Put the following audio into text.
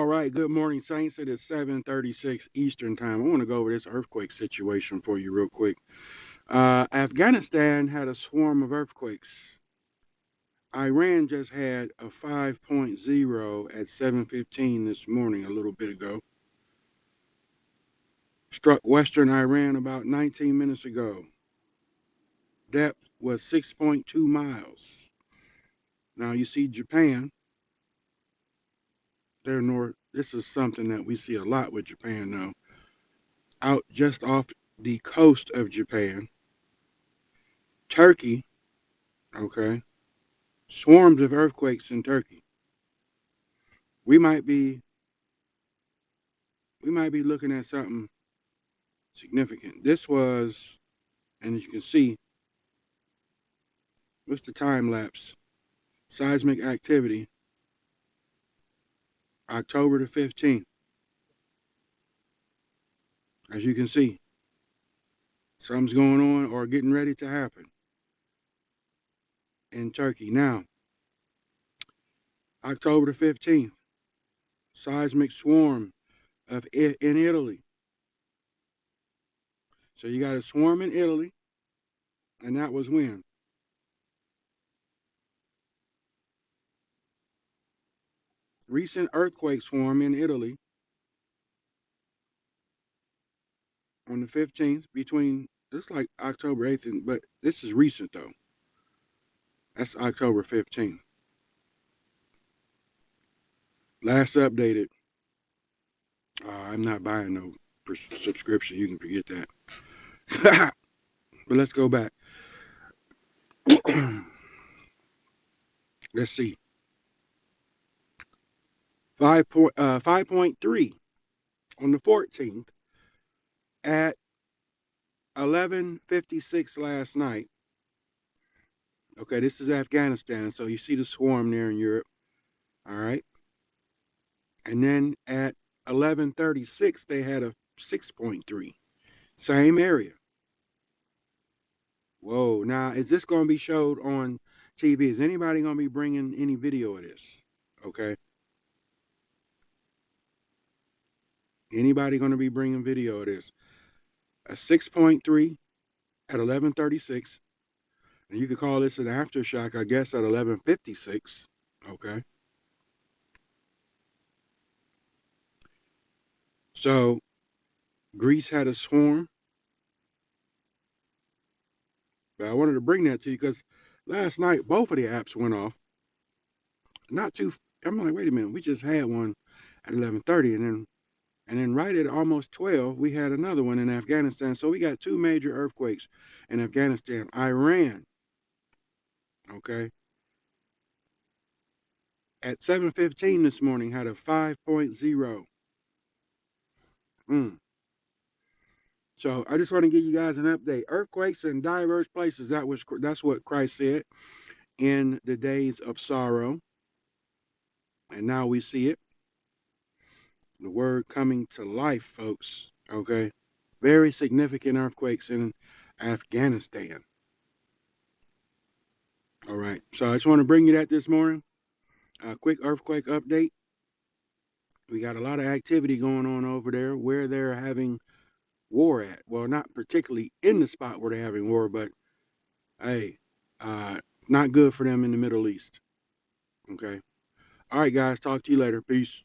All right, good morning, Saints. It is 7:36 Eastern Time. I want to go over this earthquake situation for you real quick. Afghanistan had a swarm of earthquakes. Iran just had a 5.0 at 7:15 this morning, a little bit ago. Struck western Iran about 19 minutes ago. Depth was 6.2 miles. Now you see Japan, they're north. This is something that we see a lot with Japan now. Out just off the coast of Japan. Turkey, okay, swarms of earthquakes in Turkey. We might be we might be looking at something significant. This was, and as you can see, what's the time lapse? Seismic activity, October the 15th. As you can see, something's going on or getting ready to happen in Turkey. Now, October the 15th, seismic swarm in Italy. So you got a swarm in Italy, and that was when? Recent earthquake swarm in Italy on the 15th between, it's like October 8th, but this is recent though. That's October 15th. Last updated. I'm not buying no subscription. You can forget that. But let's go back. Let's see. 5.3 on the 14th at 11:56 last night. Okay, this is Afghanistan. So you see the swarm there in Europe. All right. And then at 11:36 they had a 6.3. Same area. Whoa. Now, is this going to be showed on TV? Is anybody going to be bringing any video of this? Okay. Anybody going to be bringing video of this? A 6.3 at 11:36. And you could call this an aftershock, I guess, at 11:56. Okay. So Greece had a swarm. But I wanted to bring that to you because last night both of the apps went off. Not too. I'm like, wait a minute. We just had one at 11:30, and then right at almost 12, we had another one in Afghanistan. So we got two major earthquakes in Afghanistan. Iran, okay, at 7:15 this morning had a 5.0. Mm. So I just want to give you guys an update. Earthquakes in diverse places. That's what Christ said in the days of sorrow, and now we see it. The word coming to life, folks. Okay, very significant earthquakes in Afghanistan. All right. So I just want to bring you that this morning. A quick earthquake update. We got a lot of activity going on over there where they're having war at. Well, not particularly in the spot where they're having war, but hey, not good for them in the Middle East. Okay. All right, guys. Talk to you later. Peace.